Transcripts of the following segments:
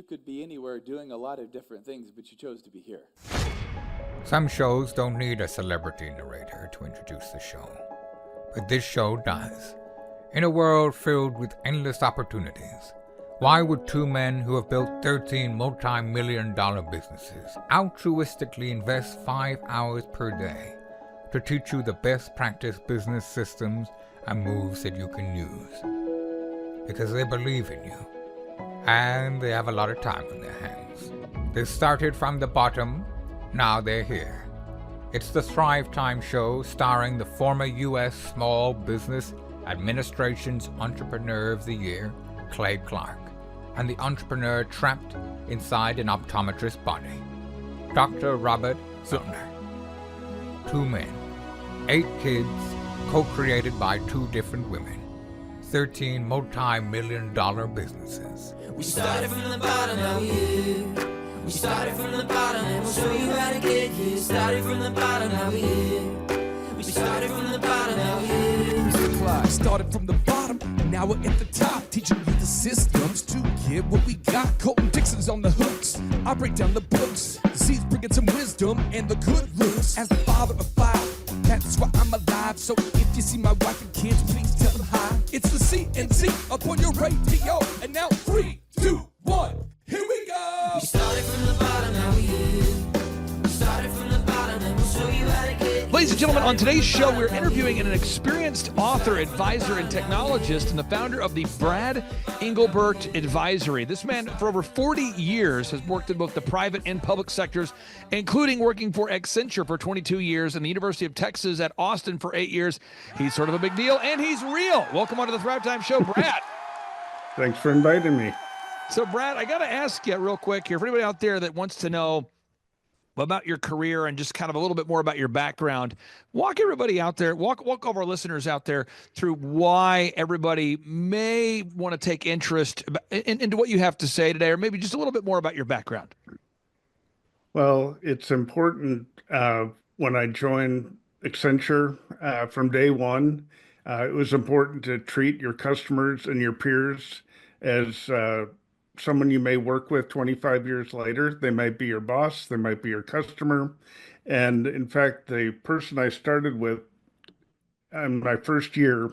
you could be anywhere doing a lot of different things, but you chose to be here. Some shows don't need a celebrity narrator to introduce the show, but this show does. In a world filled with endless opportunities, why would two men who have built 13 multi-million-dollar businesses altruistically invest 5 hours per day to teach you the best practice business systems and moves that you can use? Because they believe in you, and they have a lot of time on their hands. They started from the bottom, now they're here. It's the Thrivetime show starring the former U.S. Small Business Administration's Entrepreneur of the Year, Clay Clark, and the entrepreneur trapped inside an optometrist's body, Dr. Robert Zillner. 2 men, 8 kids, co-created by 2 different women, 13 multi-million-dollar businesses. We started from the bottom, now we're here. We started from the bottom, and we'll show you how to get here. Started from the bottom, now we're here. We started from the bottom, now we're here. Mr. Clyde started from the bottom, and now we're at the top, teaching you the systems to get what we got. Colton Dixon's on the hooks, I break down the books. Z's bringing some wisdom and the good looks. As the father of 5, that's why I'm alive. So if you see my wife and kids, please tell them hi. It's the CNC up on your radio, and now 3, 2, 1, here we go. We started from the bottom, now we're here. We started from the bottom, and we'll show you how to get here. Ladies and gentlemen, on today's show, we're interviewing an experienced author, advisor, and technologist, and the founder of the Brad Englert Advisory. This man, for over 40 years, has worked in both the private and public sectors, including working for Accenture for 22 years and the University of Texas at Austin for 8 years. He's sort of a big deal, and he's real. Welcome onto the Thrivetime Show, Brad. Thanks for inviting me. So, Brad, I got to ask you real quick here, for anybody out there that wants to know about your career and just kind of a little bit more about your background, walk everybody out there, walk all of our listeners out there through why everybody may want to take interest into what you have to say today, or maybe just a little bit more about your background. Well, it's important when I joined Accenture from day one, it was important to treat your customers and your peers as someone you may work with 25 years later. They might be your boss, they might be your customer. And in fact, the person I started with in my first year,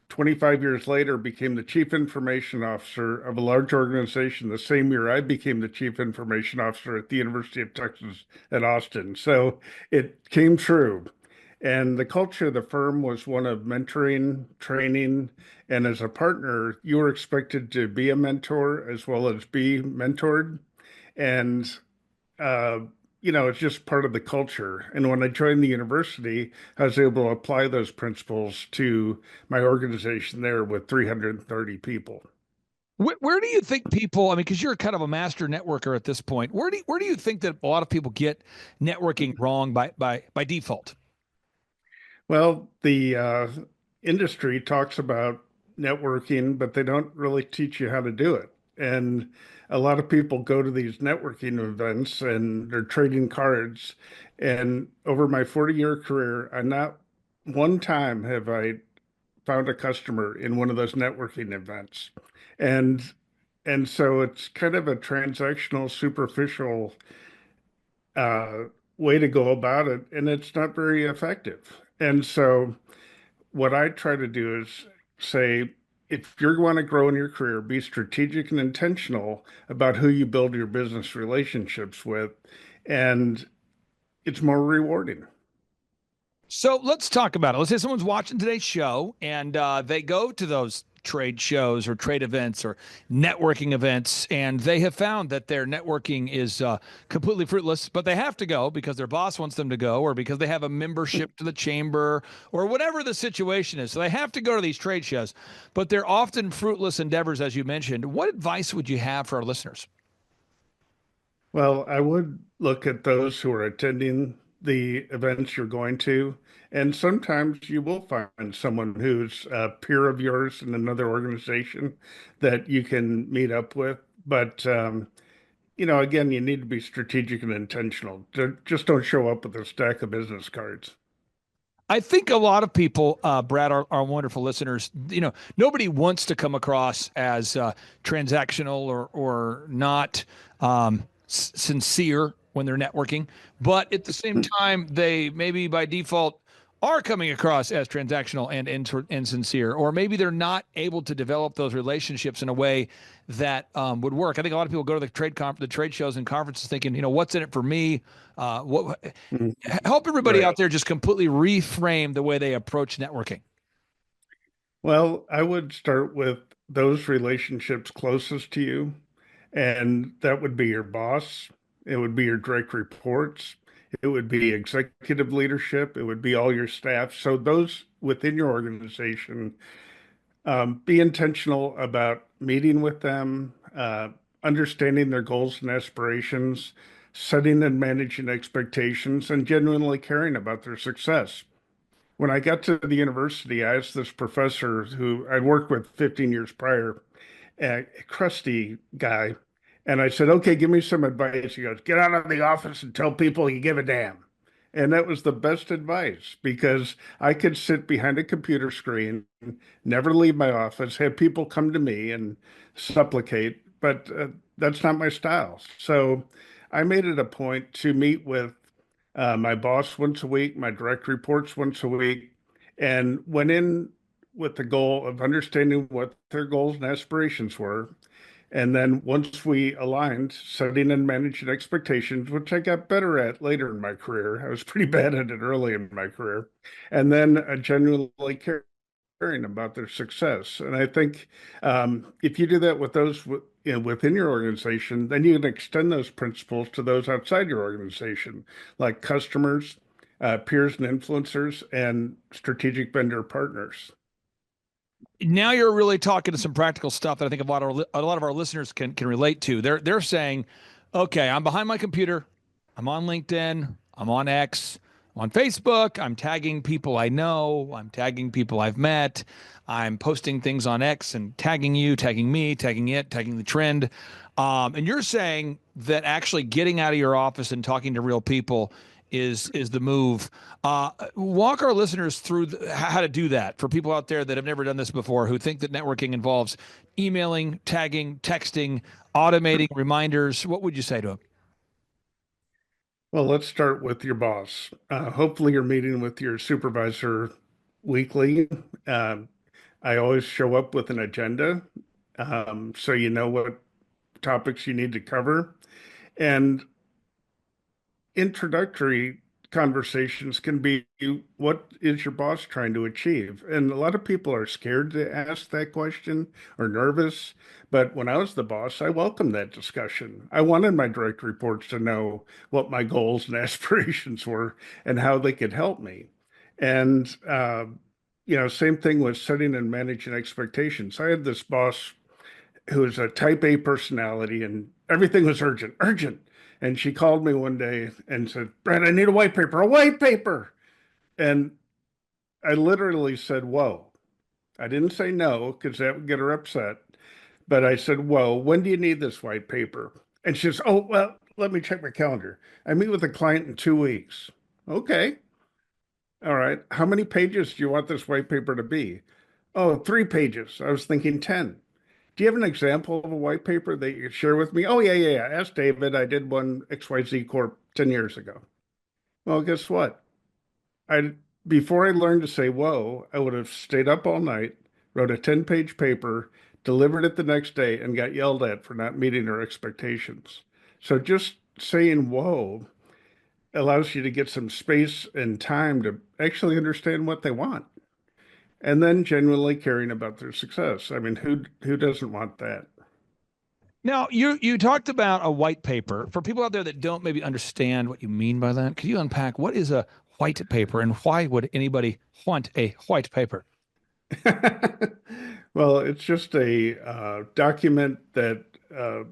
25 years later, became the chief information officer of a large organization the same year I became the chief information officer at the University of Texas at Austin. So it came true. And the culture of the firm was one of mentoring, training, and as a partner, you were expected to be a mentor as well as be mentored. And, it's just part of the culture. And when I joined the university, I was able to apply those principles to my organization there with 330 people. Where do you think people, I mean, because you're kind of a master networker at this point, where do you think that a lot of people get networking wrong by default? Well, the industry talks about networking, but they don't really teach you how to do it. And a lot of people go to these networking events and they're trading cards. And over my 40-year career, not one time have I found a customer in one of those networking events. And so it's kind of a transactional, superficial way to go about it, and it's not very effective. And so what I try to do is say, if you're going to grow in your career, be strategic and intentional about who you build your business relationships with, and it's more rewarding. So let's talk about it. Let's say someone's watching today's show and they go to those trade shows or trade events or networking events, and they have found that their networking is completely fruitless, but they have to go because their boss wants them to go, or because they have a membership to the chamber, or whatever the situation is. So they have to go to these trade shows, but they're often fruitless endeavors, as you mentioned. What advice would you have for our listeners? Well, I would look at those who are attending the events you're going to, and sometimes you will find someone who's a peer of yours in another organization that you can meet up with. But, again, you need to be strategic and intentional. Just don't show up with a stack of business cards. I think a lot of people, Brad, our wonderful listeners, nobody wants to come across as transactional or not sincere when they're networking. But at the same time, they maybe by default are coming across as transactional and insincere, or maybe they're not able to develop those relationships in a way that would work. I think a lot of people go to the trade shows and conferences thinking, what's in it for me? What Mhm. help everybody Right. out there just completely reframe the way they approach networking. Well, I would start with those relationships closest to you, and that would be your boss. It would be your direct reports. It would be executive leadership. It would be all your staff. So those within your organization, be intentional about meeting with them, understanding their goals and aspirations, setting and managing expectations, and genuinely caring about their success. When I got to the university, I asked this professor who I'd worked with 15 years prior, a crusty guy, and I said, "Okay, give me some advice." He goes, "Get out of the office and tell people you give a damn." And that was the best advice because I could sit behind a computer screen, never leave my office, have people come to me and supplicate, but that's not my style. So I made it a point to meet with my boss once a week, my direct reports once a week, and went in with the goal of understanding what their goals and aspirations were. And then once we aligned, setting and managing expectations, which I got better at later in my career. I was pretty bad at it early in my career. And then genuinely caring about their success. And I think if you do that with those within your organization, then you can extend those principles to those outside your organization, like customers, peers and influencers, and strategic vendor partners. Now you're really talking to some practical stuff that I think a lot of our listeners can relate to. They're saying, okay, I'm behind my computer, I'm on LinkedIn, I'm on X, I'm on Facebook, I'm tagging people I know, I'm tagging people I've met, I'm posting things on X and tagging you, tagging me, tagging it, tagging the trend. And you're saying that actually getting out of your office and talking to real people is the move. Walk our listeners through how to do that for people out there that have never done this before, who think that networking involves emailing, tagging, texting, automating reminders. What would you say to them? Well, let's start with your boss. Hopefully, you're meeting with your supervisor weekly. Um, I always show up with an agenda, so you know what topics you need to cover. And introductory conversations can be, what is your boss trying to achieve? And a lot of people are scared to ask that question or nervous. But when I was the boss, I welcomed that discussion. I wanted my direct reports to know what my goals and aspirations were and how they could help me. And, same thing with setting and managing expectations. I had this boss who was a type A personality, and everything was urgent, urgent. And she called me one day and said, "Brad, I need a white paper." And I literally said, "Whoa." I didn't say no because that would get her upset. But I said, "Whoa, when do you need this white paper?" And she says, "Oh, well, let me check my calendar. I meet with a client in 2 weeks." Okay. All right. How many pages do you want this white paper to be? Oh, 3 pages. I was thinking 10. Do you have an example of a white paper that you could share with me? Oh, yeah, yeah, yeah. Ask David. I did one XYZ Corp 10 years ago. Well, guess what? I Before I learned to say whoa, I would have stayed up all night, wrote a 10-page paper, delivered it the next day, and got yelled at for not meeting her expectations. So just saying whoa allows you to get some space and time to actually understand what they want. And then genuinely caring about their success. I mean, who doesn't want that? Now, you talked about a white paper. For people out there that don't maybe understand what you mean by that, could you unpack what is a white paper and why would anybody want a white paper? Well, it's just a document that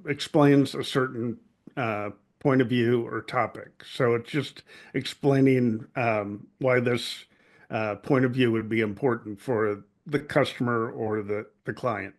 explains a certain uh, point of view or topic. So it's just explaining why this point of view would be important for the customer or the client.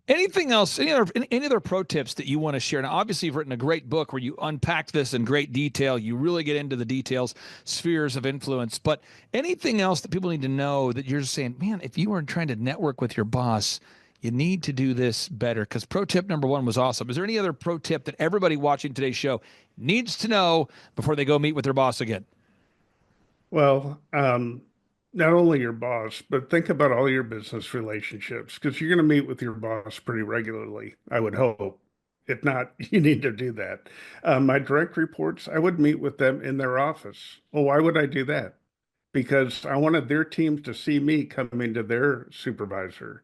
Anything else? Any other pro tips that you want to share? Now, obviously, you've written a great book where you unpack this in great detail. You really get into the details, spheres of influence. But anything else that people need to know that you're just saying, man, if you were trying to network with your boss, you need to do this better? Because pro tip number one was awesome. Is there any other pro tip that everybody watching today's show needs to know before they go meet with their boss again? Well, not only your boss, but think about all your business relationships because you're going to meet with your boss pretty regularly, I would hope. If not, you need to do that. My direct reports, I would meet with them in their office. Well, why would I do that? Because I wanted their teams to see me coming to their supervisor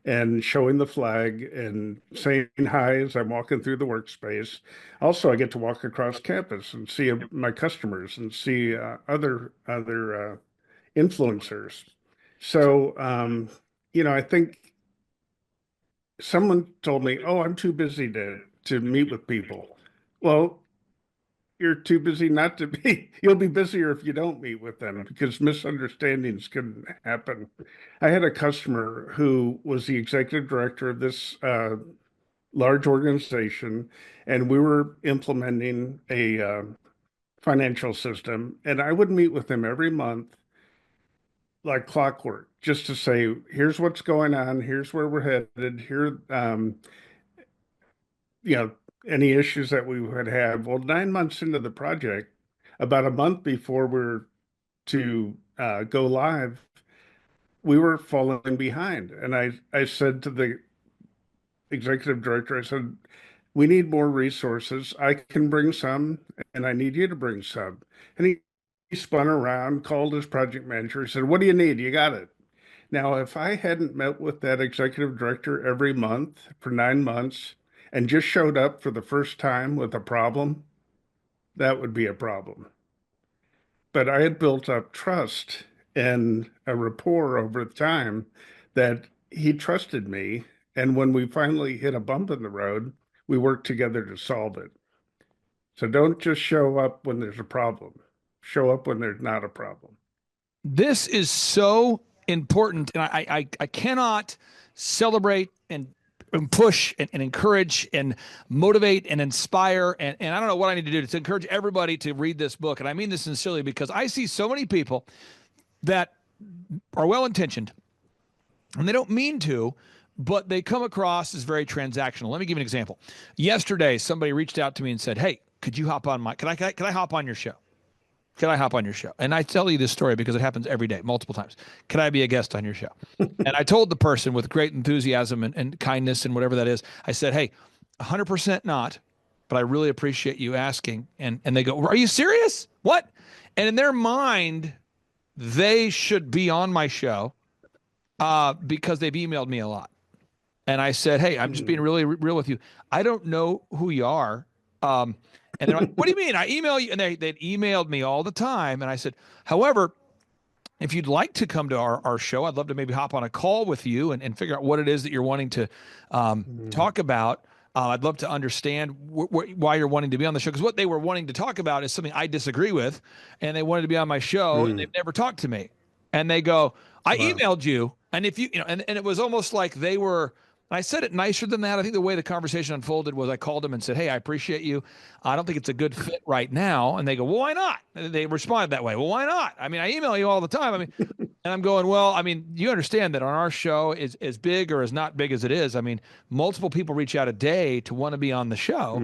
and showing the flag and saying hi as I'm walking through the workspace. Also, I get to walk across campus and see my customers and see other influencers. So, I think someone told me, "Oh, I'm too busy to meet with people." Well, you're too busy not to be. You'll be busier if you don't meet with them because misunderstandings can happen. I had a customer who was the executive director of this large organization, and we were implementing a financial system, and I would meet with him every month like clockwork just to say, here's what's going on, here's where we're headed, here, you know, any issues that we would have. Well, 9 months into the project, about a month before we're to go live, we were falling behind. And I said to the executive director, I said, we need more resources. I can bring some, and I need you to bring some. And he spun around, called his project manager, said, what do you need? You got it. Now, if I hadn't met with that executive director every month for 9 months and just showed up for the first time with a problem, that would be a problem. But I had built up trust and a rapport over time that he trusted me. And when we finally hit a bump in the road, we worked together to solve it. So don't just show up when there's a problem. Show up when there's not a problem. This is so important, and I cannot celebrate and push and encourage and motivate and inspire and I don't know what I need to do to encourage everybody to read this book. And I mean this sincerely because I see so many people that are well intentioned and they don't mean to, but they come across as very transactional. Let me give you an example. Yesterday, somebody reached out to me and said, "Hey, could you hop on can I hop on your show? Can I hop on your show?" And I tell you this story because it happens every day, multiple times. Can I be a guest on your show? And I told the person with great enthusiasm and kindness and whatever that is, I said, hey, 100% not, but I really appreciate you asking. And they go, are you serious? What? And in their mind, they should be on my show because they've emailed me a lot. And I said, hey, I'm just being really real with you. I don't know who you are. And they're like, what do you mean? I email you. And they'd emailed me all the time. And I said, however, if you'd like to come to our show, I'd love to maybe hop on a call with you and figure out what it is that you're wanting to talk about. I'd love to understand why you're wanting to be on the show. Because what they were wanting to talk about is something I disagree with. And they wanted to be on my show and they've never talked to me. And they go, I emailed you. And if you, and it was almost like they were, I said it nicer than that. I think the way the conversation unfolded was I called them and said, hey, I appreciate you. I don't think it's a good fit right now. And they go, well, why not? And they responded that way. Well, why not? I mean, I email you all the time. I mean, and I'm going, well, I mean, you understand that on our show is as big or as not big as it is. I mean, multiple people reach out a day to want to be on the show.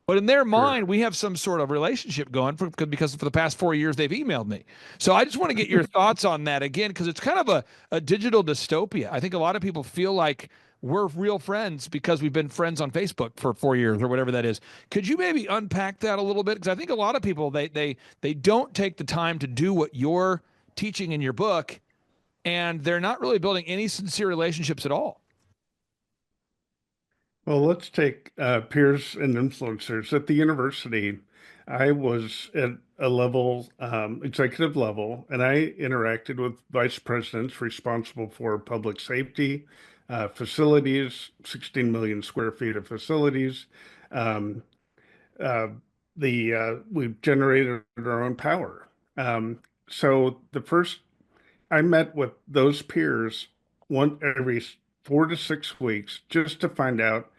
But in their mind, we have some sort of relationship going because for the past 4 years, they've emailed me. So I just want to get your thoughts on that again, because it's kind of a digital dystopia. I think a lot of people feel like we're real friends because we've been friends on Facebook for 4 years or whatever that is. Could you maybe unpack that a little bit? Because I think a lot of people, they don't take the time to do what you're teaching in your book, and they're not really building any sincere relationships at all. Well, let's take peers and influencers. At the university, I was at a level, executive level, and I interacted with vice presidents responsible for public safety, facilities, 16 million square feet of facilities. Um, uh, we've generated our own power. So I met with those peers every 4 to 6 weeks just to find out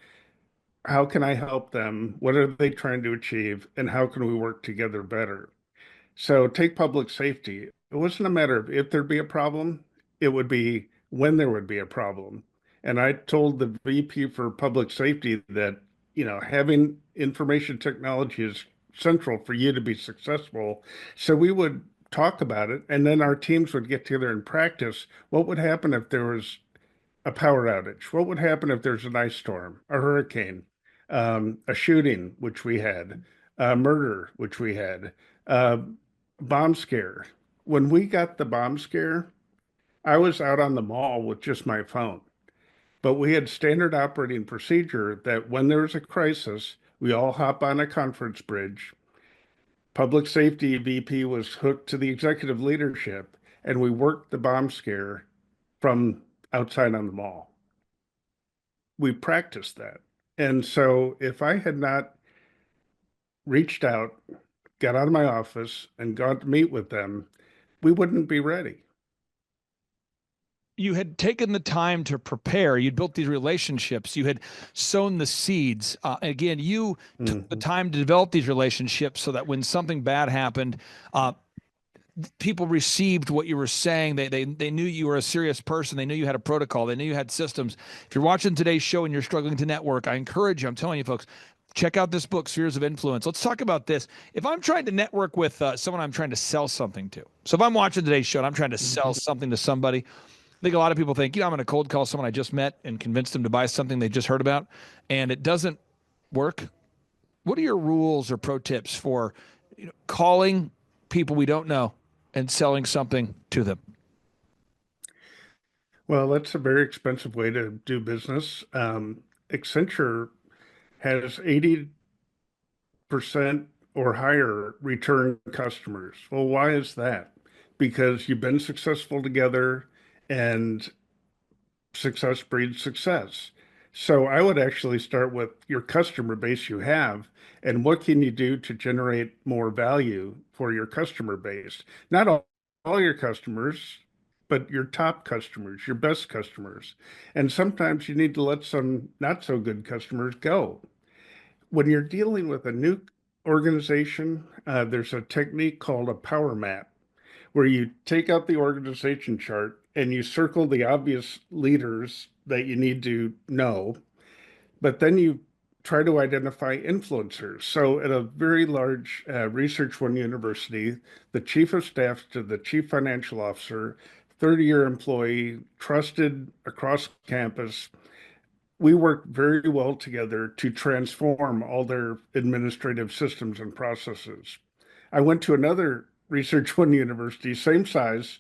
how can I help them? What are they trying to achieve? And how can we work together better? So take public safety. It wasn't a matter of if there'd be a problem, it would be when there would be a problem. And I told the VP for public safety that, having information technology is central for you to be successful. So we would talk about it, and then our teams would get together and practice what would happen if there was a power outage? What would happen if there's an ice storm, a hurricane, a shooting, which we had, a murder, which we had, a bomb scare? When we got the bomb scare, I was out on the mall with just my phone. But we had standard operating procedure that when there was a crisis, we all hop on a conference bridge. Public safety VP was hooked to the executive leadership, and we worked the bomb scare from outside on the mall. We practiced that. And so if I had not reached out, got out of my office, and gone to meet with them, we wouldn't be ready. You had taken the time to prepare. You'd built these relationships. You had sown the seeds. Again, you took the time to develop these relationships so that when something bad happened, people received what you were saying. They knew you were a serious person. They knew you had a protocol. They knew you had systems. If you're watching today's show and you're struggling to network, I encourage you, I'm telling you folks, check out this book, Spheres of Influence. Let's talk about this. If I'm trying to network with someone I'm trying to sell something to, so if I'm watching today's show and I'm trying to sell something to somebody, I think a lot of people think, I'm going to cold call someone I just met and convince them to buy something they just heard about, and it doesn't work. What are your rules or pro tips for calling people we don't know and selling something to them? Well, that's a very expensive way to do business. Accenture has 80% or higher return customers. Well, why is that? Because you've been successful together, and success breeds success. So I would actually start with your customer base you have and what can you do to generate more value for your customer base. Not all your customers, but your top customers, your best customers. And sometimes you need to let some not so good customers go. When you're dealing with a new organization, there's a technique called a power map, where you take out the organization chart and you circle the obvious leaders that you need to know, but then you try to identify influencers. So at a very large Research One university, the chief of staff to the chief financial officer, 30-year employee, trusted across campus, we worked very well together to transform all their administrative systems and processes. I went to another Research One university, same size,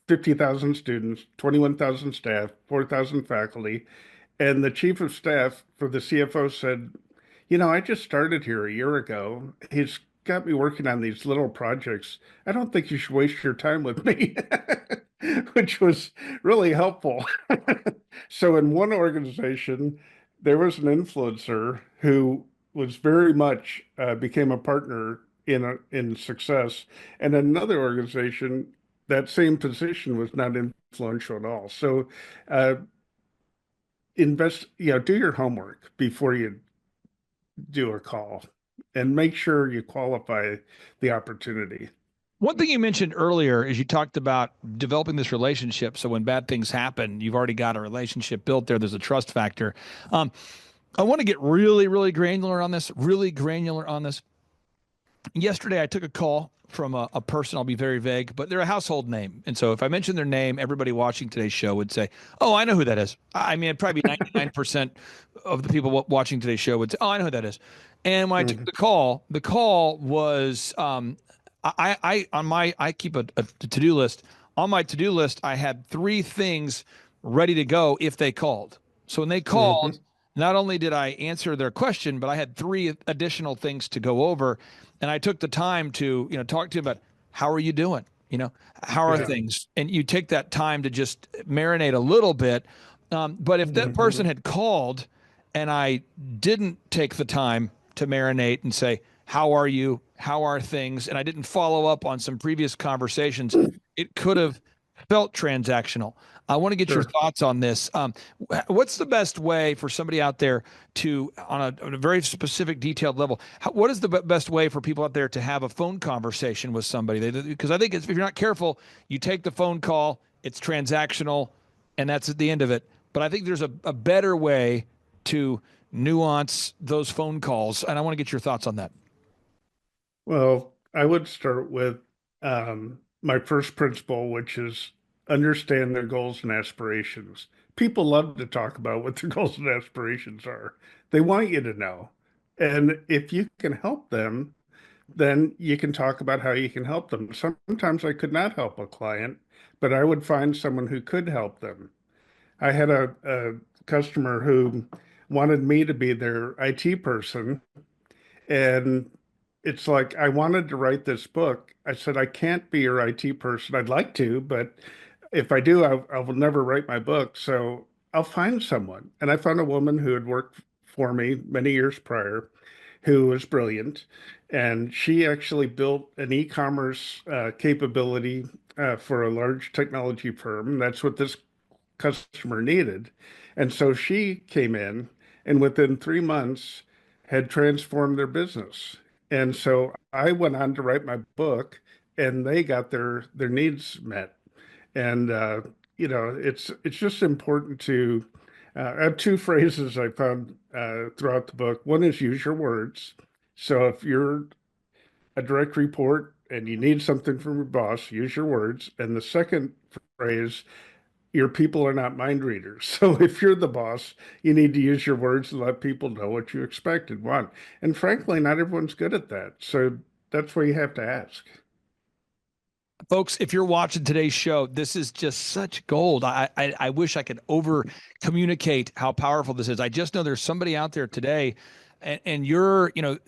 50,000 students, 21,000 staff, 4,000 faculty. And the chief of staff for the CFO said, I just started here a year ago. He's got me working on these little projects. I don't think you should waste your time with me, which was really helpful. So in one organization, there was an influencer who was very much became a partner in success, and another organization, that same position was not influential at all. So invest, do your homework before you do a call and make sure you qualify the opportunity. One thing you mentioned earlier is you talked about developing this relationship. So when bad things happen, you've already got a relationship built there. There's a trust factor. I want to get really, really granular on this, Yesterday, I took a call from a person. I'll be very vague, but they're a household name. And so if I mention their name, everybody watching today's show would say, oh, I know who that is. I mean, probably 99% of the people watching today's show would say, oh, I know who that is. And when I took the call was, I keep a to-do list. On my to-do list, I had 3 things ready to go if they called. So when they called, not only did I answer their question, but I had 3 additional things to go over. And I took the time to, talk to him about how are you doing? How are things? And you take that time to just marinate a little bit. But if that person had called and I didn't take the time to marinate and say, how are you? How are things? And I didn't follow up on some previous conversations, it could have felt transactional. I want to get your Sure. thoughts on this. What's the best way for somebody out there to, on a very specific, detailed level, what is the best way for people out there to have a phone conversation with somebody? Because I think if you're not careful, you take the phone call, it's transactional, and that's at the end of it. But I think there's a better way to nuance those phone calls, and I want to get your thoughts on that. Well, I would start with my first principle, which is understand their goals and aspirations. People love to talk about what their goals and aspirations are. They want you to know. And if you can help them, then you can talk about how you can help them. Sometimes I could not help a client, but I would find someone who could help them. I had a customer who wanted me to be their IT person, and it's like, I wanted to write this book. I said, I can't be your IT person. I'd like to, but if I do, I will never write my book. So I'll find someone. And I found a woman who had worked for me many years prior who was brilliant. And she actually built an e-commerce capability for a large technology firm. That's what this customer needed. And so she came in and within 3 months had transformed their business. And so I went on to write my book and they got their needs met. And it's just important to I have two phrases I found throughout the book. One is use your words. So if you're a direct report and you need something from your boss, use your words. And the second phrase, your people are not mind readers. So if you're the boss, you need to use your words and let people know what you expect and want. And frankly, not everyone's good at that. So that's why you have to ask. Folks, if you're watching today's show, this is just such gold. I wish I could over communicate how powerful this is. I just know there's somebody out there today, and you're,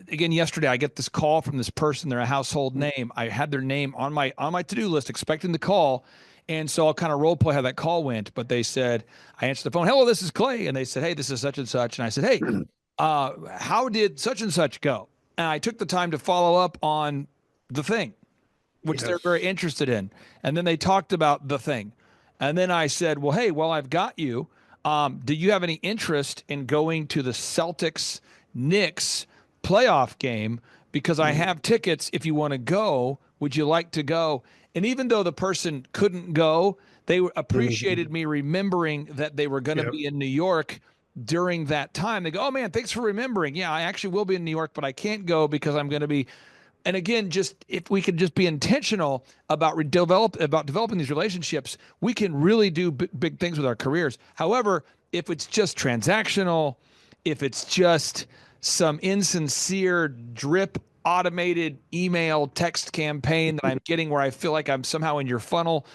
again, yesterday I get this call from this person. They're a household name. I had their name on my to-do list, expecting the call. And so I'll kind of role play how that call went. But they said, I answered the phone, hello, this is Clay. And they said, hey, this is such and such. And I said, hey, how did such and such go? And I took the time to follow up on the thing, which they're very interested in. And then they talked about the thing. And then I said, well, hey, I've got you. Do you have any interest in going to the Celtics Knicks playoff game? Because I have tickets. If you want to go, would you like to go? And even though the person couldn't go, they appreciated me remembering that they were going to be in New York during that time. They go, oh man, thanks for remembering. Yeah, I actually will be in New York, but I can't go because I'm going to be. And again, just if we could just be intentional about developing these relationships, we can really do big things with our careers. However, if it's just transactional, if it's just some insincere drip automated email text campaign that I'm getting where I feel like I'm somehow in your funnel,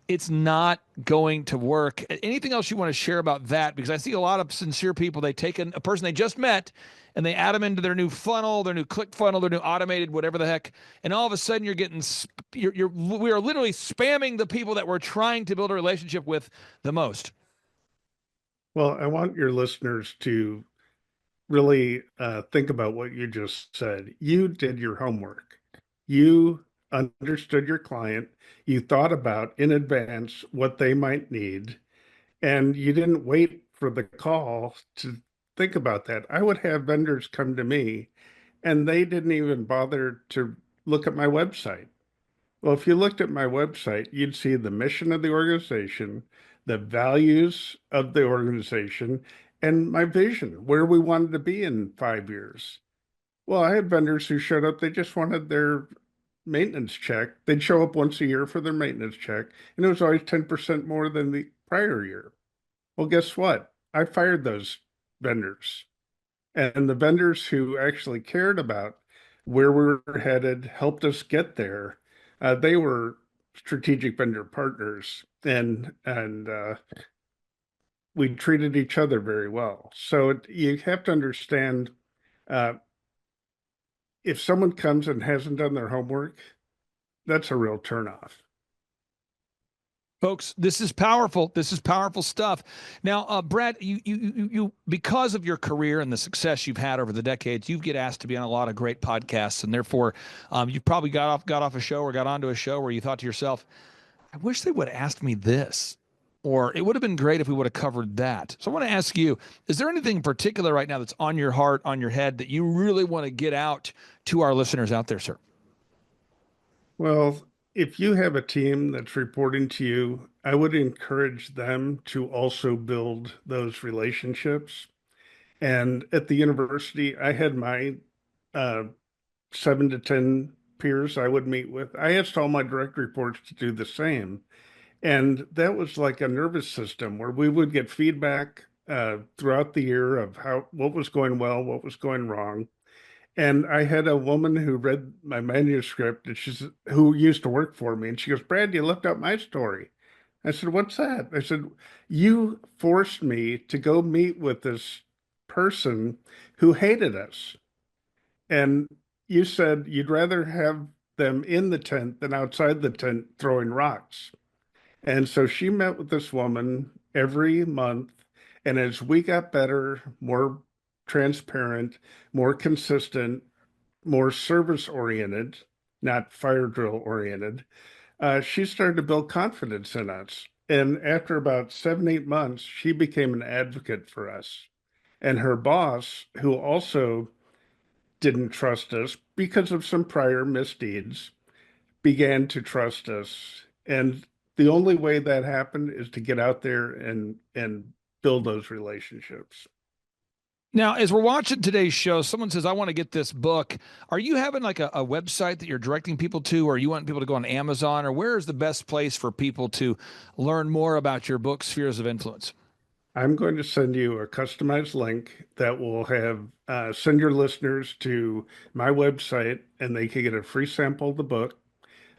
it's not going to work. Anything else you want to share about that? Because I see a lot of sincere people, they take a person they just met and they add them into their new funnel, their new click funnel, their new automated, whatever the heck. And all of a sudden we are literally spamming the people that we're trying to build a relationship with the most. Well, I want your listeners to really think about what you just said. You did your homework. You understood your client. You thought about in advance what they might need, and you didn't wait for the call to think about that. I would have vendors come to me, and they didn't even bother to look at my website. Well, if you looked at my website, you'd see the mission of the organization, the values of the organization, and my vision, where we wanted to be in 5 years. Well, I had vendors who showed up, they just wanted their maintenance check. They'd show up once a year for their maintenance check, and it was always 10% more than the prior year. Well, guess what? I fired those vendors. And the vendors who actually cared about where we were headed, helped us get there, they were strategic vendor partners, and we treated each other very well. So you have to understand, uh, if someone comes and hasn't done their homework, that's a real turnoff. Folks, this is powerful. This is powerful stuff. Now, Brad, you because of your career and the success you've had over the decades, you get asked to be on a lot of great podcasts, and therefore, you probably got off a show or got onto a show where you thought to yourself, I wish they would have asked me this, or it would have been great if we would have covered that. So I want to ask you, is there anything in particular right now that's on your heart, on your head, that you really want to get out to our listeners out there, sir? Well, if you have a team that's reporting to you, I would encourage them to also build those relationships. And at the university, I had my uh, 7 to 10 peers I would meet with. I asked all my direct reports to do the same. And that was like a nervous system where we would get feedback throughout the year of what was going well, what was going wrong. And I had a woman who read my manuscript, and who used to work for me, and she goes, "Brad, you left out my story." I said, "What's that?" I said, "You forced me to go meet with this person who hated us. And you said you'd rather have them in the tent than outside the tent throwing rocks." And so she met with this woman every month. And as we got better, more transparent, more consistent, more service oriented, not fire drill oriented, she started to build confidence in us. And after about 7, 8 months, she became an advocate for us. And her boss, who also didn't trust us because of some prior misdeeds, began to trust us. And the only way that happened is to get out there and build those relationships. Now, as we're watching today's show, someone says, I want to get this book. Are you having like a website that you're directing people to, or you want people to go on Amazon, or where is the best place for people to learn more about your book, Spheres of Influence? I'm going to send you a customized link that will have send your listeners to my website, and they can get a free sample of the book.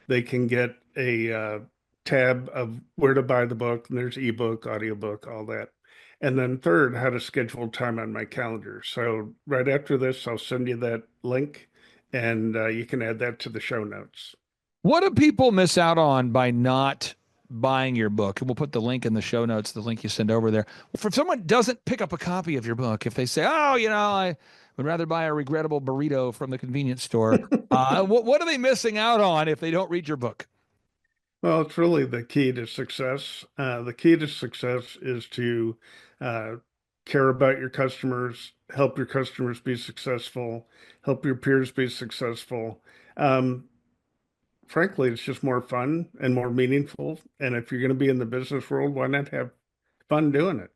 They can get a tab of where to buy the book, and there's ebook, audiobook, all that. And then third, how to schedule time on my calendar. So right after this, I'll send you that link, and you can add that to the show notes. What do people miss out on by not buying your book? And we'll put the link in the show notes, the link you send over there. If someone doesn't pick up a copy of your book, if they say, oh, I would rather buy a regrettable burrito from the convenience store, what are they missing out on if they don't read your book? Well, it's really the key to success. The key to success is to care about your customers, help your customers be successful, help your peers be successful. Frankly, it's just more fun and more meaningful. And if you're going to be in the business world, why not have fun doing it?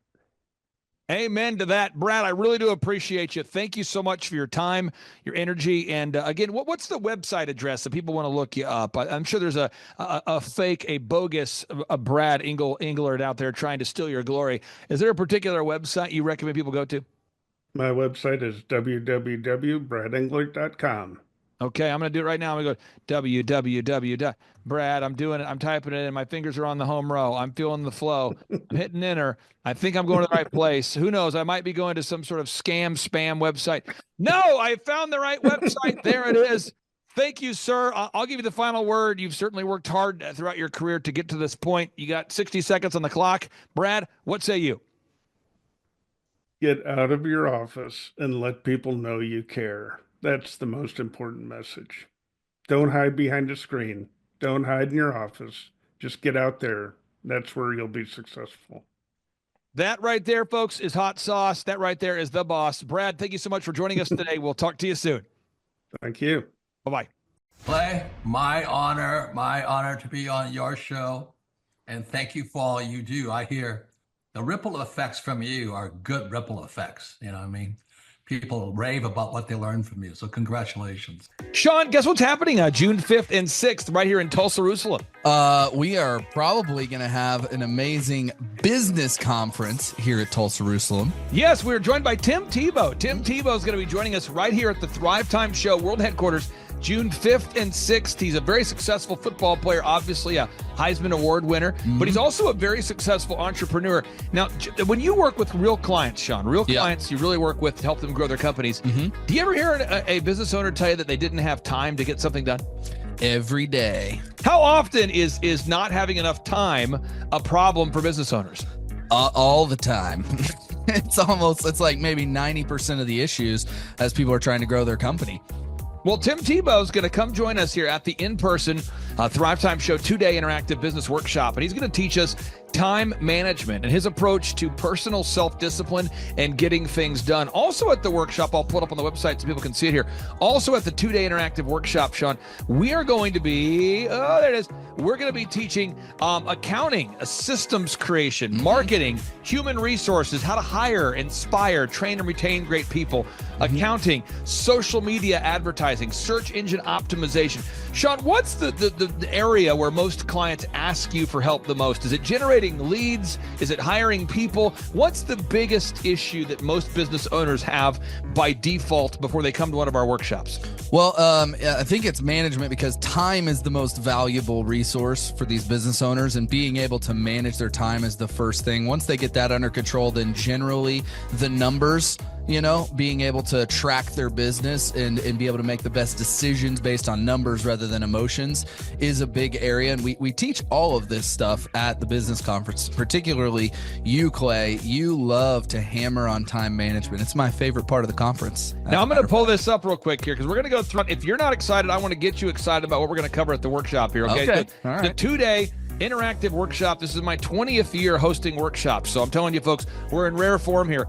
Amen to that. Brad, I really do appreciate you. Thank you so much for your time, your energy. And again, what's the website address that people want to look you up? I'm sure there's a fake, a bogus Brad Englert out there trying to steal your glory. Is there a particular website you recommend people go to? My website is www.bradenglert.com. Okay, I'm going to do it right now. I'm going to go www. Brad, I'm doing it. I'm typing it in. My fingers are on the home row. I'm feeling the flow. I'm hitting enter. I think I'm going to the right place. Who knows? I might be going to some sort of spam website. No, I found the right website. There it is. Thank you, sir. I'll give you the final word. You've certainly worked hard throughout your career to get to this point. You got 60 seconds on the clock. Brad, what say you? Get out of your office and let people know you care. That's the most important message. Don't hide behind a screen. Don't hide in your office. Just get out there. That's where you'll be successful. That right there, folks, is hot sauce. That right there is the boss. Brad, thank you so much for joining us today. We'll talk to you soon. Thank you. Bye-bye. Clay, my honor to be on your show. And thank you for all you do. I hear the ripple effects from you are good ripple effects. You know what I mean? People rave about what they learned from you. So congratulations. Sean, guess what's happening June 5th and 6th right here in Tulsa, Jerusalem? We are probably going to have an amazing business conference here at Tulsa, Jerusalem. Yes, we're joined by Tim Tebow. Tim Tebow is going to be joining us right here at the Thrivetime Show World Headquarters, June 5th and 6th. He's a very successful football player, obviously a Heisman Award winner, but he's also a very successful entrepreneur. Now, when you work with real clients, Sean, clients you really work with to help them grow their companies, do you ever hear a business owner tell you that they didn't have time to get something done? Every day. How often is not having enough time a problem for business owners? All the time. It's like maybe 90% of the issues as people are trying to grow their company. Well, Tim Tebow is going to come join us here at the in-person Thrivetime Show 2-day interactive business workshop, and he's going to teach us time management and his approach to personal self-discipline and getting things done. Also at the workshop, I'll put up on the website so people can see it here. Also at the 2-day interactive workshop, Sean, we are going to be, there it is. We're going to be teaching accounting, systems creation, marketing, human resources, how to hire, inspire, train, and retain great people, accounting, social media advertising, search engine optimization. Sean, what's the area where most clients ask you for help the most? Is it generating leads? Is it hiring people? What's the biggest issue that most business owners have by default before they come to one of our workshops? Well, I think it's management, because time is the most valuable resource for these business owners, and being able to manage their time is the first thing. Once they get that under control, then generally the numbers, being able to track their business and be able to make the best decisions based on numbers rather than emotions is a big area. And we teach all of this stuff at the business conference, particularly you, Clay. You love to hammer on time management. It's my favorite part of the conference. Now, I'm going to pull this up real quick here because we're going to go through. If you're not excited, I want to get you excited about what we're going to cover at the workshop here. Okay. All right. The 2-day interactive workshop. This is my 20th year hosting workshops. So I'm telling you, folks, we're in rare form here.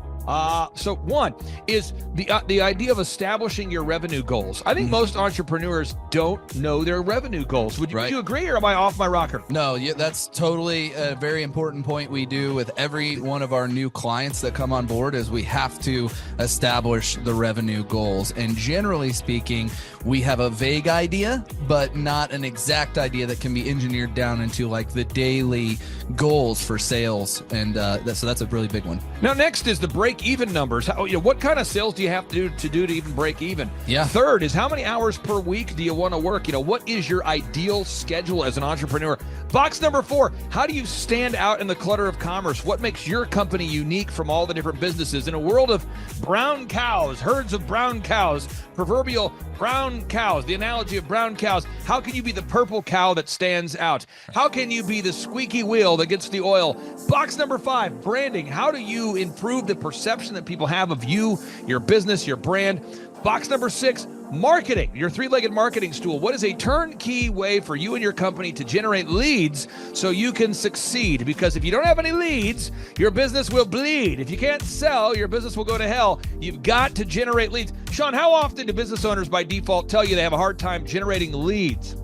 So one is the idea of establishing your revenue goals. I think most entrepreneurs don't know their revenue goals. Would you agree, or am I off my rocker? No, that's totally a very important point we do with every one of our new clients that come on board, is we have to establish the revenue goals. And generally speaking, we have a vague idea, but not an exact idea that can be engineered down into like the daily goals for sales. And so that's a really big one. Now, next is the break-even numbers. What kind of sales do you have to do to even break even? Yeah. Third is, how many hours per week do you want to work? What is your ideal schedule as an entrepreneur? Box number 4, how do you stand out in the clutter of commerce? What makes your company unique from all the different businesses? In a world of brown cows, herds of brown cows, proverbial brown cows, the analogy of brown cows, how can you be the purple cow that stands out? How can you be the squeaky wheel that gets the oil? Box number 5, branding. How do you improve the perception that people have of you, your business, your brand? Box number 6, marketing, your 3-legged marketing stool. What is a turnkey way for you and your company to generate leads so you can succeed? Because if you don't have any leads, your business will bleed. If you can't sell, your business will go to hell. You've got to generate leads. Sean, how often do business owners by default tell you they have a hard time generating leads?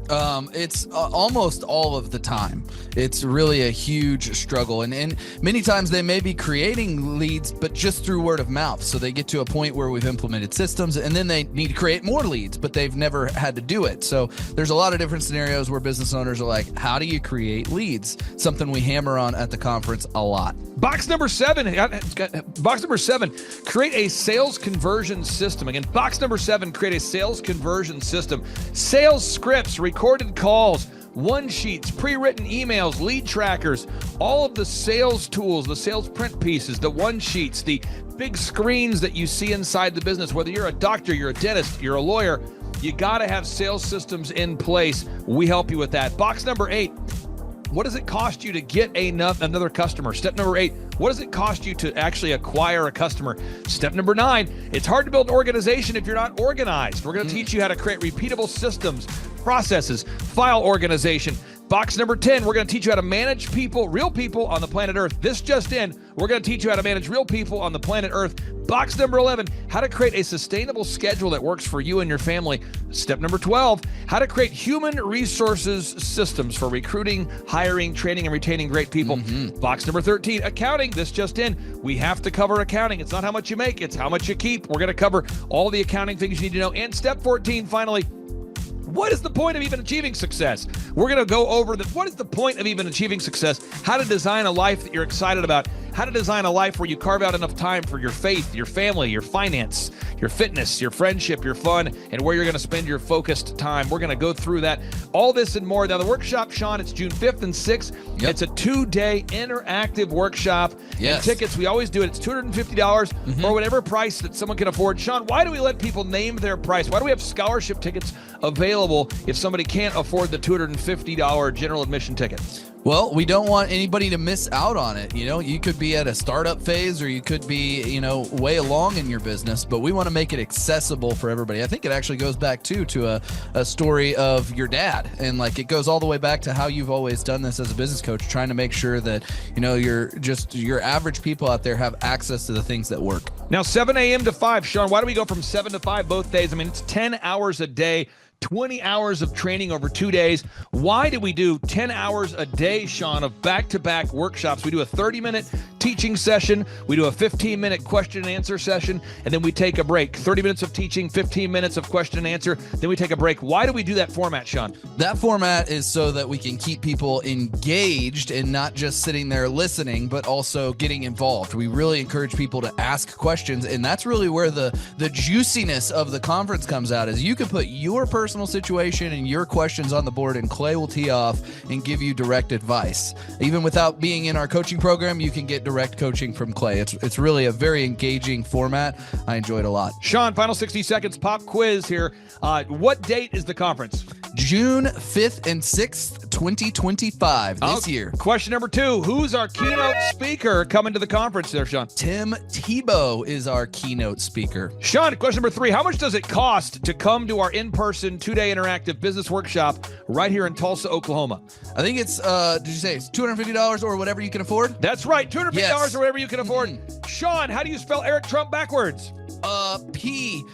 It's almost all of the time. It's really a huge struggle. And many times they may be creating leads, but just through word of mouth. So they get to a point where we've implemented systems, and then they need to create more leads, but they've never had to do it. So there's a lot of different scenarios where business owners are like, how do you create leads? Something we hammer on at the conference a lot. Box number 7, create a sales conversion system. Again, box number 7, create a sales conversion system. Sales scripts, recorded calls, one-sheets, pre-written emails, lead trackers, all of the sales tools, the sales print pieces, the one-sheets, the big screens that you see inside the business. Whether you're a doctor, you're a dentist, you're a lawyer, you got to have sales systems in place. We help you with that. Box number 8, what does it cost you to get another customer? Step number 8, what does it cost you to actually acquire a customer? Step number 9, it's hard to build an organization if you're not organized. We're going to teach you how to create repeatable systems, processes, file organization. Box number 10, we're going to teach you how to manage people, real people on the planet Earth. This just in, we're going to teach you how to manage real people on the planet Earth. Box number 11, how to create a sustainable schedule that works for you and your family. Step number 12, how to create human resources systems for recruiting, hiring, training, and retaining great people. Box number 13, accounting. This just in, we have to cover accounting. It's not how much you make, it's how much you keep. We're going to cover all the accounting things you need to know. And step 14, finally, what is the point of even achieving success? We're going to go over what is the point of even achieving success, how to design a life that you're excited about, how to design a life where you carve out enough time for your faith, your family, your finance, your fitness, your friendship, your fun, and where you're going to spend your focused time. We're going to go through that, all this and more. Now, the workshop, Sean, it's June 5th and 6th. Yep. It's a 2-day interactive workshop. Yes. And tickets, we always do it. It's $250 or whatever price that someone can afford. Sean, why do we let people name their price? Why do we have scholarship tickets available if somebody can't afford the $250 general admission ticket? Well, we don't want anybody to miss out on it. You know, you could be at a startup phase or you could be, you know, way along in your business, but we want to make it accessible for everybody. I think it actually goes back to a story of your dad, and like it goes all the way back to how you've always done this as a business coach, trying to make sure that, you know, your average people out there have access to the things that work. Now, 7 a.m. to 5, Sean, why do we go from 7 to 5 both days? I mean, it's 10 hours a day. 20 hours of training over 2 days. Why do we do 10 hours a day, Sean, of back-to-back workshops? We do a 30-minute teaching session. We do a 15-minute question and answer session, and then we take a break. 30 minutes of teaching, 15 minutes of question and answer, then we take a break. Why do we do that format, Sean? That format is so that we can keep people engaged and not just sitting there listening, but also getting involved. We really encourage people to ask questions, and that's really where the juiciness of the conference comes out, is you can put your personal situation and your questions on the board, and Clay will tee off and give you direct advice. Even without being in our coaching program, you can get direct coaching from Clay. It's really a very engaging format. I enjoy it a lot. Sean, final 60 seconds pop quiz here. What date is the conference? June 5th and 6th, 2025, this year. Question number 2, who's our keynote speaker coming to the conference there, Sean? Tim Tebow is our keynote speaker. Sean, question number 3, how much does it cost to come to our in-person 2-day interactive business workshop right here in Tulsa, Oklahoma? I think it's, did you say it's $250 or whatever you can afford? That's right, $250 Yes. or whatever you can afford. Sean, how do you spell Eric Trump backwards? P-M-U-R-T-C-I-R-E.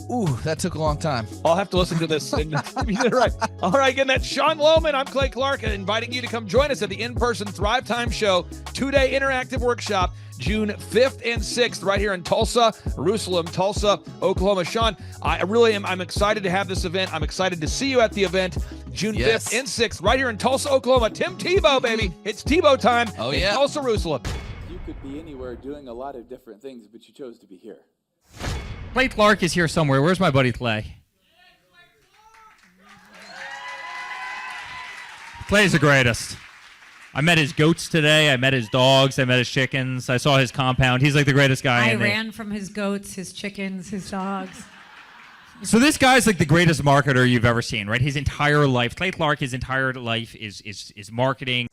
Ooh, that took a long time. I'll have to listen to this. You did it right. All right, again, that's Sean Lohman. I'm Clay Clark, inviting you to come join us at the in-person Thrivetime Show 2-day interactive workshop, June 5th and 6th, right here in Tulsa, Oklahoma. Sean, I'm excited to have this event. I'm excited to see you at the event, June 5th and 6th, right here in Tulsa, Oklahoma. Tim Tebow, baby. It's Tebow time in Tulsa, Jerusalem. You could be anywhere doing a lot of different things, but you chose to be here. Clay Clark is here somewhere. Where's my buddy Clay? Clay's the greatest. I met his goats today. I met his dogs. I met his chickens. I saw his compound. He's like the greatest guy. I ran from his goats, his chickens, his dogs. So this guy's like the greatest marketer you've ever seen, right? His entire life, Clay Clark, his entire life is marketing.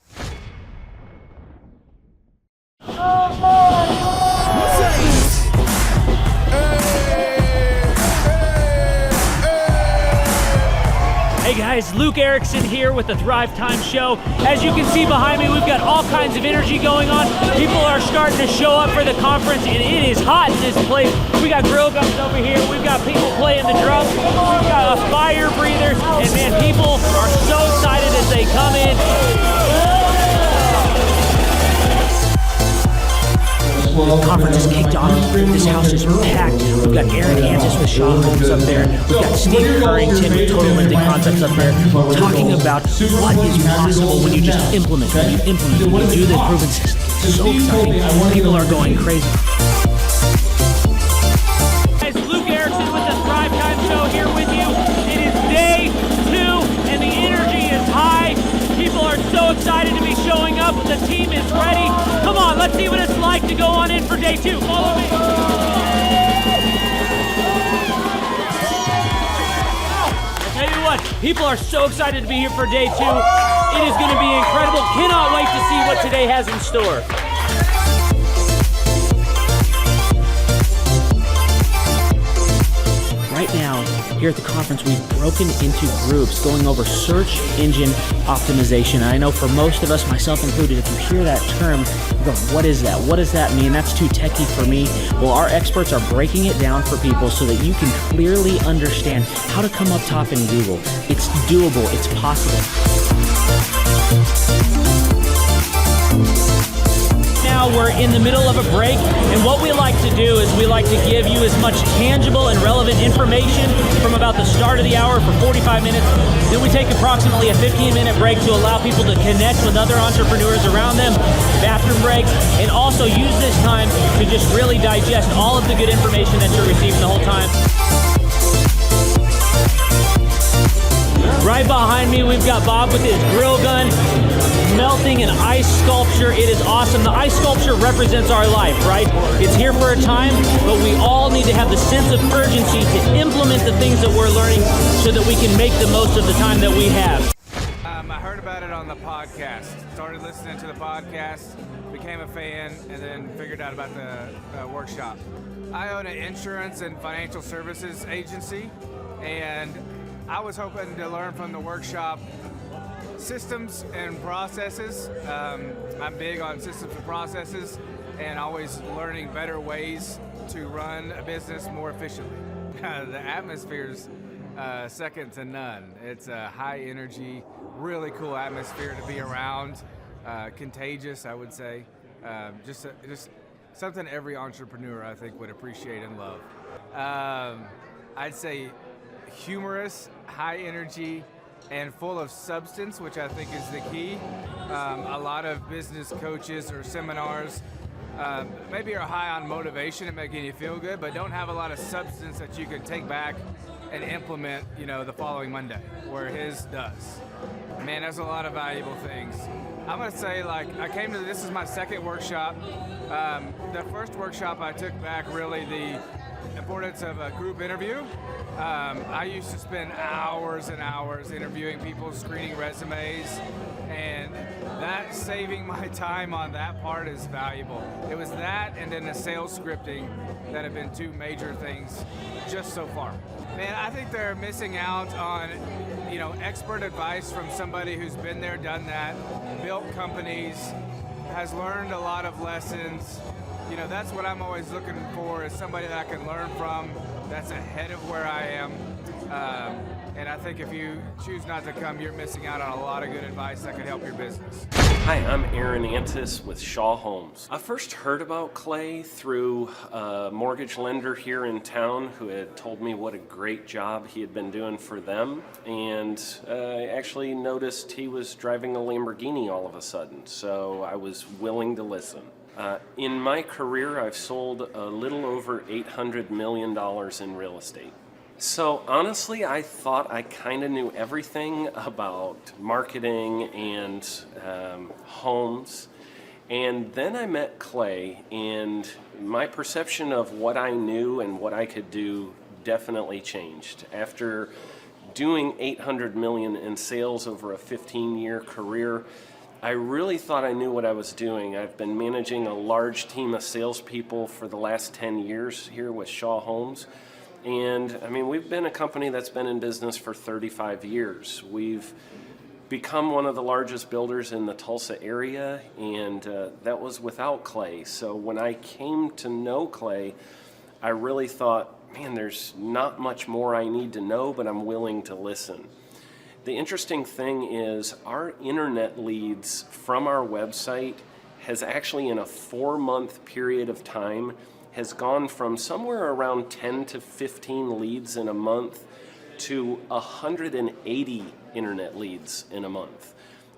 Hey guys, Luke Erickson here with the Thrivetime Show. As you can see behind me, we've got all kinds of energy going on. People are starting to show up for the conference, and it is hot in this place. We got grill guns over here. We've got people playing the drums. We've got a fire breather, and man, people are so excited as they come in. The conference is kicked off. This house is packed. We've got Aaron Hansis with Shaw Holmes up there. We've got Steve Currington with Total Ending Concepts up there talking about what is possible when you just implement, when you do the proven system. It's so exciting. People are going crazy. Guys, Luke Erickson with the Thrivetime Show here with you. It is day 2 and the energy is high. People are so excited to be showing up. The team is ready. Come on, let's see what it's like to go on in for day 2. Follow me. I'll tell you what, people are so excited to be here for day 2. It is going to be incredible. Cannot wait to see what today has in store. Right now, here at the conference, we've broken into groups going over search engine optimization. I know for most of us, myself included, if you hear that term, you go, what is that? What does that mean? That's too techie for me. Well, our experts are breaking it down for people so that you can clearly understand how to come up top in Google. It's doable. It's possible. Now we're in the middle of a break, and what we like to do is we like to give you as much tangible and relevant information from about the start of the hour for 45 minutes. Then we take approximately a 15-minute break to allow people to connect with other entrepreneurs around them, bathroom breaks, and also use this time to just really digest all of the good information that you're receiving the whole time. Right behind me, we've got Bob with his grill gun, melting an ice sculpture. It is awesome. The ice sculpture represents our life, right? It's here for a time, but we all need to have the sense of urgency to implement the things that we're learning so that we can make the most of the time that we have. I heard about it on the podcast. Started listening to the podcast, became a fan, and then figured out about the workshop. I own an insurance and financial services agency, and I was hoping to learn from the workshop systems and processes. I'm big on systems and processes and always learning better ways to run a business more efficiently. The atmosphere's second to none. It's a high energy, really cool atmosphere to be around. Contagious, I would say. Just something every entrepreneur, I think, would appreciate and love. I'd say humorous, high energy, and full of substance, which I think is the key. A lot of business coaches or seminars maybe are high on motivation and making you feel good, but don't have a lot of substance that you can take back and implement, the following Monday, where his does. Man, there's a lot of valuable things. I'm gonna say, this is my second workshop. The first workshop I took back really the importance of a group interview. I used to spend hours and hours interviewing people, screening resumes, and that saving my time on that part is valuable. It was that and then the sales scripting that have been two major things just so far. Man, I think they're missing out on, expert advice from somebody who's been there, done that, built companies, has learned a lot of lessons. That's what I'm always looking for, is somebody that I can learn from that's ahead of where I am. And I think if you choose not to come, you're missing out on a lot of good advice that could help your business. Hi, I'm Aaron Antis with Shaw Homes. I first heard about Clay through a mortgage lender here in town who had told me what a great job he had been doing for them, and I actually noticed he was driving a Lamborghini all of a sudden, so I was willing to listen. In my career, I've sold a little over $800 million in real estate. So honestly, I thought I kind of knew everything about marketing and homes. And then I met Clay, and my perception of what I knew and what I could do definitely changed. After doing $800 million in sales over a 15-year career, I really thought I knew what I was doing. I've been managing a large team of salespeople for the last 10 years here with Shaw Homes. And we've been a company that's been in business for 35 years. We've become one of the largest builders in the Tulsa area, and that was without Clay. So when I came to know Clay, I really thought, man, there's not much more I need to know, but I'm willing to listen. The interesting thing is our internet leads from our website has actually, in a 4-month period of time, has gone from somewhere around 10 to 15 leads in a month to 180 internet leads in a month.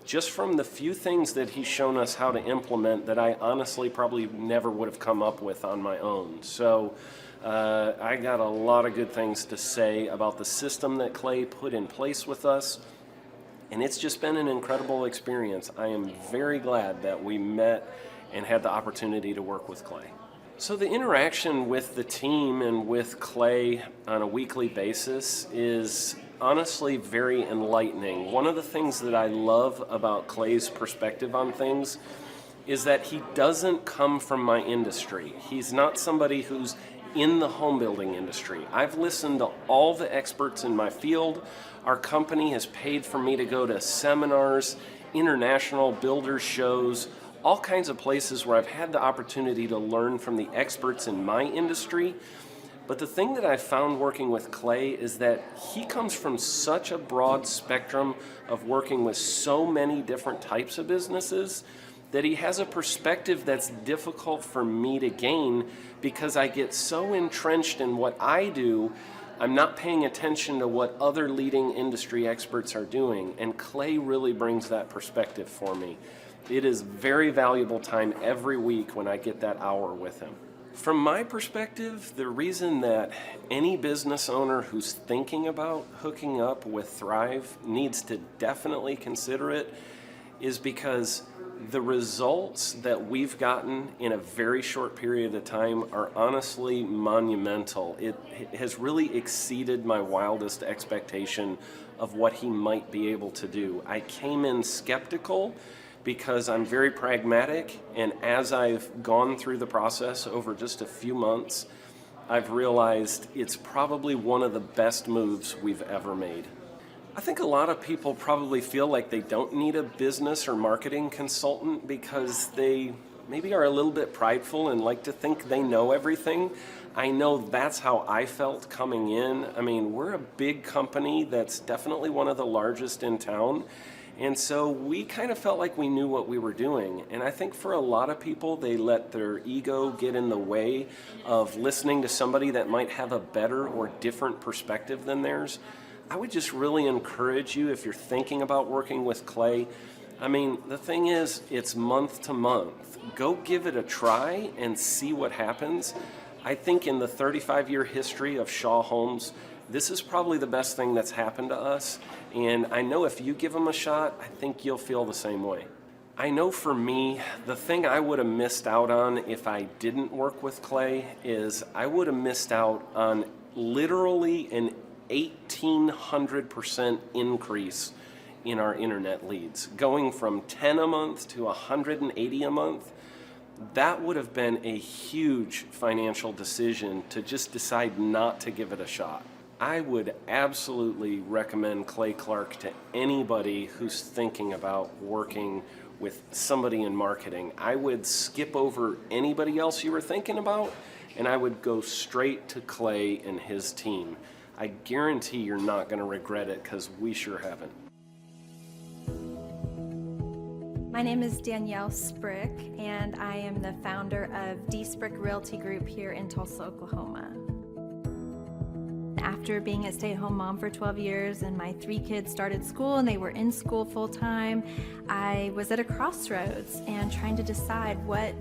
Just from the few things that he's shown us how to implement that I honestly probably never would have come up with on my own. So I got a lot of good things to say about the system that Clay put in place with us. And it's just been an incredible experience. I am very glad that we met and had the opportunity to work with Clay. So the interaction with the team and with Clay on a weekly basis is honestly very enlightening. One of the things that I love about Clay's perspective on things is that he doesn't come from my industry. He's not somebody who's in the home building industry. I've listened to all the experts in my field. Our company has paid for me to go to seminars, international builder shows, all kinds of places where I've had the opportunity to learn from the experts in my industry. But the thing that I found working with Clay is that he comes from such a broad spectrum of working with so many different types of businesses that he has a perspective that's difficult for me to gain because I get so entrenched in what I do, I'm not paying attention to what other leading industry experts are doing. And Clay really brings that perspective for me. It is very valuable time every week when I get that hour with him. From my perspective, the reason that any business owner who's thinking about hooking up with Thrive needs to definitely consider it is because the results that we've gotten in a very short period of time are honestly monumental. It has really exceeded my wildest expectation of what he might be able to do. I came in skeptical because I'm very pragmatic, and as I've gone through the process over just a few months, I've realized it's probably one of the best moves we've ever made. I think a lot of people probably feel like they don't need a business or marketing consultant because they maybe are a little bit prideful and like to think they know everything. I know that's how I felt coming in. I mean, we're a big company that's definitely one of the largest in town. And so we kind of felt like we knew what we were doing. And I think for a lot of people, they let their ego get in the way of listening to somebody that might have a better or different perspective than theirs. I would just really encourage you, if you're thinking about working with Clay, I mean, the thing is, it's month to month. Go give it a try and see what happens. I think in the 35-year history of Shaw Homes, this is probably the best thing that's happened to us. And I know if you give them a shot, I think you'll feel the same way. I know for me, the thing I would have missed out on if I didn't work with Clay is I would have missed out on literally an 1,800% increase in our internet leads, going from 10 a month to 180 a month. That would have been a huge financial decision to just decide not to give it a shot. I would absolutely recommend Clay Clark to anybody who's thinking about working with somebody in marketing. I would skip over anybody else you were thinking about, and I would go straight to Clay and his team. I guarantee you're not going to regret it because we sure haven't. My name is Danielle Sprick, and I am the founder of D Sprick Realty Group here in Tulsa, Oklahoma. After being a stay-at-home mom for 12 years and my 3 kids started school and they were in school full-time, I was at a crossroads and trying to decide what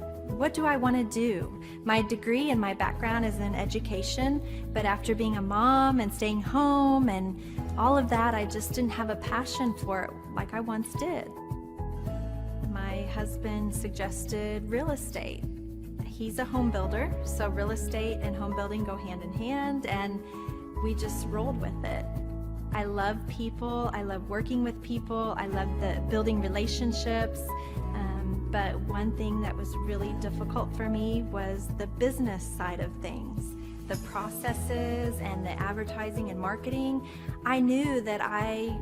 do I want to do? My degree and my background is in education, but after being a mom and staying home and all of that, I just didn't have a passion for it like I once did. My husband suggested real estate. He's a home builder, so real estate and home building go hand in hand, and we just rolled with it. I love people, I love working with people, I love the building relationships, but one thing that was really difficult for me was the business side of things. The processes and the advertising and marketing. I knew that I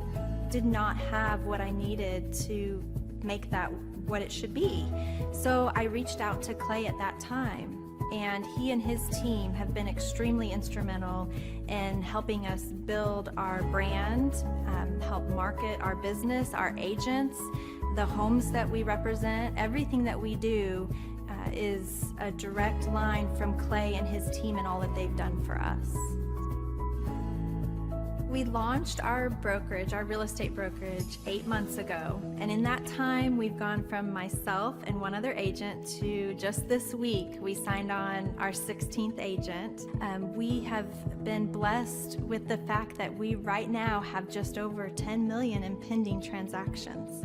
did not have what I needed to make that what it should be. So I reached out to Clay at that time, and he and his team have been extremely instrumental in helping us build our brand, help market our business, our agents, the homes that we represent. Everything that we do is a direct line from Clay and his team and all that they've done for us. We launched our brokerage, our real estate brokerage, 8 months ago. And in that time, we've gone from myself and one other agent to just this week, we signed on our 16th agent. We have been blessed with the fact that we right now have just over 10 million in pending transactions.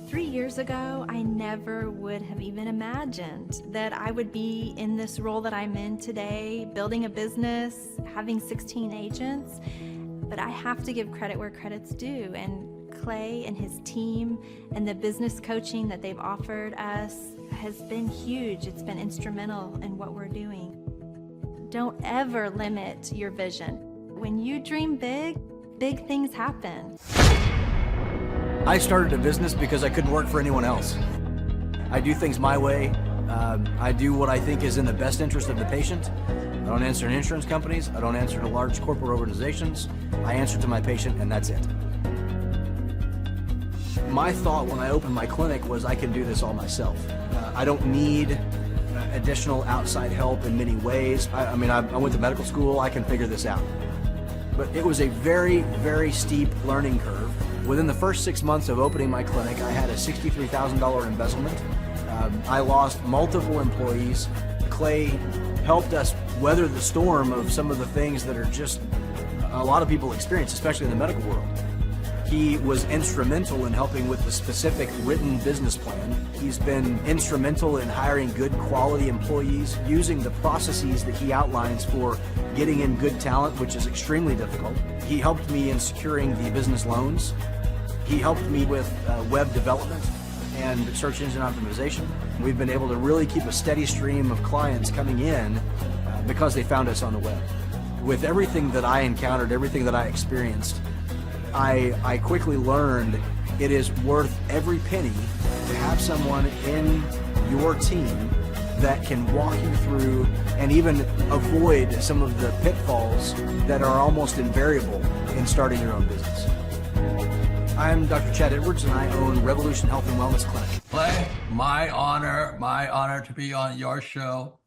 3 years ago, I never would have even imagined that I would be in this role that I'm in today, building a business, having 16 agents. But I have to give credit where credit's due. And Clay and his team and the business coaching that they've offered us has been huge. It's been instrumental in what we're doing. Don't ever limit your vision. When you dream big, big things happen. I started a business because I couldn't work for anyone else. I do things my way. I do what I think is in the best interest of the patient. I don't answer to insurance companies. I don't answer to large corporate organizations. I answer to my patient, and that's it. My thought when I opened my clinic was I can do this all myself. I don't need additional outside help in many ways. I went to medical school. I can figure this out. But it was a very, very steep learning curve. Within the first 6 months of opening my clinic, I had a $63,000 investment. I lost multiple employees. Clay helped us weather the storm of some of the things that are just a lot of people experience, especially in the medical world. He was instrumental in helping with the specific written business plan. He's been instrumental in hiring good quality employees, using the processes that he outlines for getting in good talent, which is extremely difficult. He helped me in securing the business loans. He helped me with web development and search engine optimization. We've been able to really keep a steady stream of clients coming in because they found us on the web. With everything that I encountered, everything that I experienced, I quickly learned it is worth every penny to have someone in your team that can walk you through and even avoid some of the pitfalls that are almost invariable in starting your own business. I'm Dr. Chad Edwards, and I own Revolution Health and Wellness Clinic. Clay, my honor to be on your show,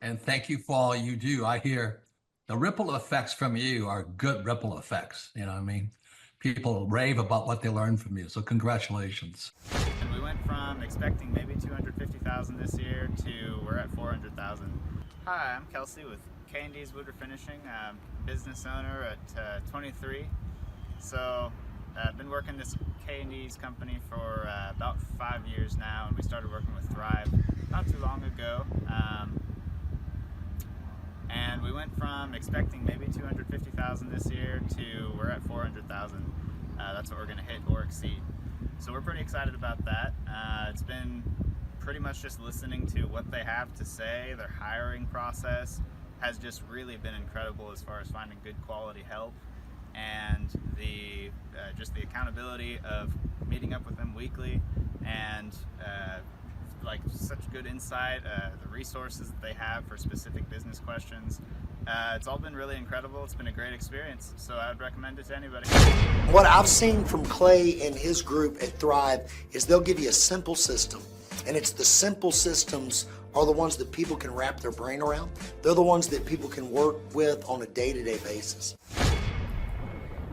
and thank you for all you do. I hear the ripple effects from you are good ripple effects. You know what I mean? People rave about what they learned from you, so congratulations. And we went from expecting maybe 250,000 this year to we're at 400,000. Hi, I'm Kelsey with K&D's Woodruff Finishing, business owner at 23. So I've been working this K&D's company for about 5 years now, and we started working with Thrive not too long ago. And we went from expecting maybe 250,000 this year to we're at 400,000. That's what we're going to hit or exceed. So we're pretty excited about that. It's been pretty much just listening to what they have to say. Their hiring process has just really been incredible as far as finding good quality help, and the just the accountability of meeting up with them weekly, and like such good insight, the resources that they have for specific business questions. It's all been really incredible. It's been a great experience, so I would recommend it to anybody. What I've seen from Clay and his group at Thrive is they'll give you a simple system, and it's the simple systems are the ones that people can wrap their brain around. They're the ones that people can work with on a day-to-day basis.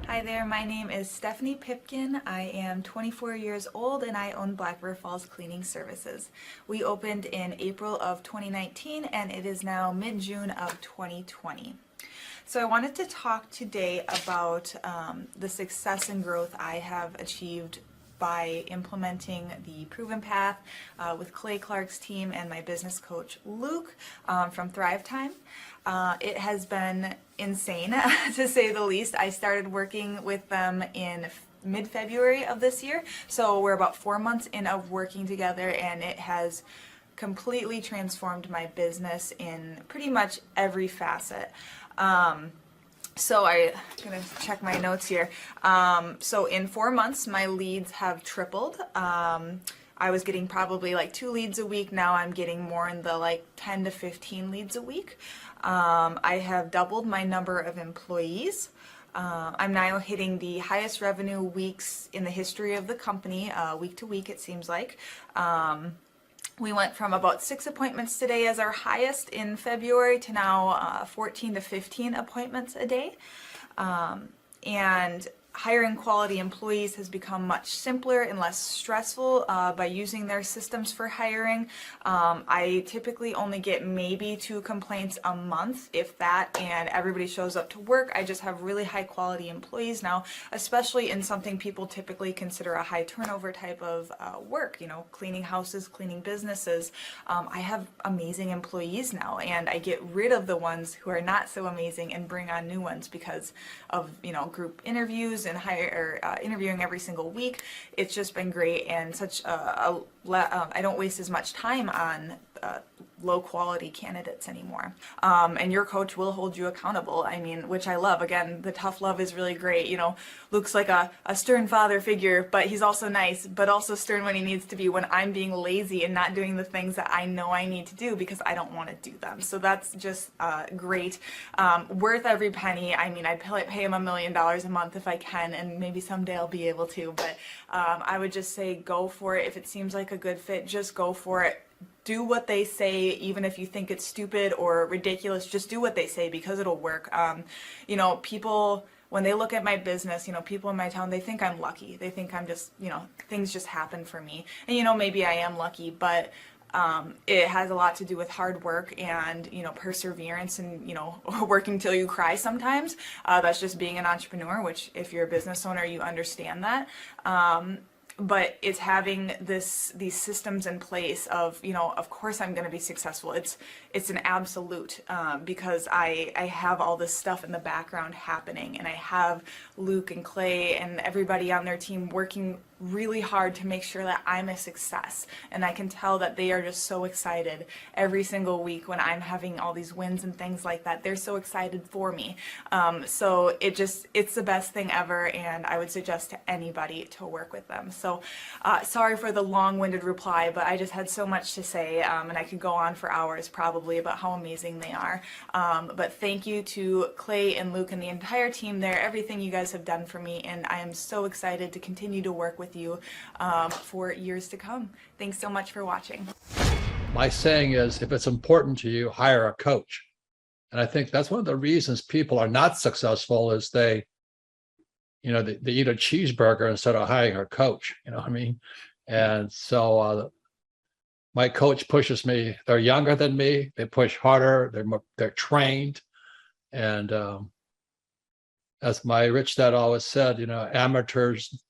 Hi there, my name is Stephanie Pipkin. I am 24 years old and I own Black River Falls Cleaning Services. We opened in April of 2019 and it is now mid-June of 2020. So I wanted to talk today about the success and growth I have achieved by implementing the Proven Path with Clay Clark's team and my business coach Luke from Thrivetime. It has been insane to say the least. I started working with them in mid-February of this year, so we're about 4 months in of working together, and it has completely transformed my business in pretty much every facet. So I'm gonna check my notes here. So in 4 months, my leads have tripled. I was getting probably like 2 leads a week. Now I'm getting more in the like 10 to 15 leads a week. I have doubled my number of employees. I'm now hitting the highest revenue weeks in the history of the company, week to week it seems like. We went from about 6 appointments today as our highest in February to now 14 to 15 appointments a day. And hiring quality employees has become much simpler and less stressful by using their systems for hiring. I typically only get maybe 2 complaints a month, if that, and everybody shows up to work. I just have really high quality employees now, especially in something people typically consider a high turnover type of work, you know, cleaning houses, cleaning businesses. I have amazing employees now, and I get rid of the ones who are not so amazing and bring on new ones because of, you know, group interviews and interviewing every single week. It's just been great, and such I don't waste as much time on low quality candidates anymore. And your coach will hold you accountable. I mean, which I love. Again, the tough love is really great. You know, Luke's like a stern father figure, but he's also nice, but also stern when he needs to be, when I'm being lazy and not doing the things that I know I need to do because I don't want to do them. So that's just great. Worth every penny. I mean, I'd pay him $1 million a month if I can, and maybe someday I'll be able to, but I would just say go for it. If it seems like a good fit, just go for it. Do what they say, even if you think it's stupid or ridiculous. Just do what they say because it'll work. You know, people, when they look at my business, you know, people in my town, they think I'm lucky. They think I'm just, you know, things just happen for me. And, you know, maybe I am lucky, but It has a lot to do with hard work and, perseverance and, working till you cry sometimes. That's just being an entrepreneur, which if you're a business owner, you understand that. But it's having these systems in place of, of course I'm going to be successful. It's an absolute, because I have all this stuff in the background happening, and I have Luke and Clay and everybody on their team working really hard to make sure that I'm a success. And I can tell that they are just so excited every single week when I'm having all these wins and things like that. They're so excited for me. So it's the best thing ever, and I would suggest to anybody to work with them. So sorry for the long-winded reply, but I just had so much to say, and I could go on for hours probably about how amazing they are. But thank you to Clay and Luke and the entire team there, everything you guys have done for me, and I am so excited to continue to work with you for years to come. Thanks so much for watching. My saying is, if it's important to you, hire a coach. And I think that's one of the reasons people are not successful is they eat a cheeseburger instead of hiring a coach. You know what I mean? And so my coach pushes me. They're younger than me. They push harder. They're trained. And as my rich dad always said, amateurs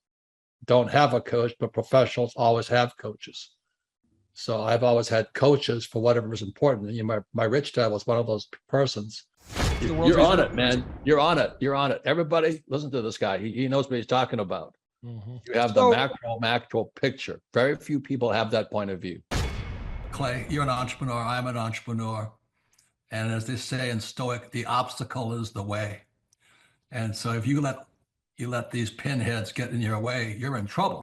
don't have a coach, but professionals always have coaches. So I've always had coaches for whatever is important. My rich dad was one of those persons. You're on it, man. You're on it. You're on it. Everybody listen to this guy. He knows what he's talking about. You have the macro picture. Very few people have that point of view. Clay, you're an entrepreneur. I'm an entrepreneur. And as they say in Stoic, the obstacle is the way. And so if you let these pinheads get in your way, you're in trouble.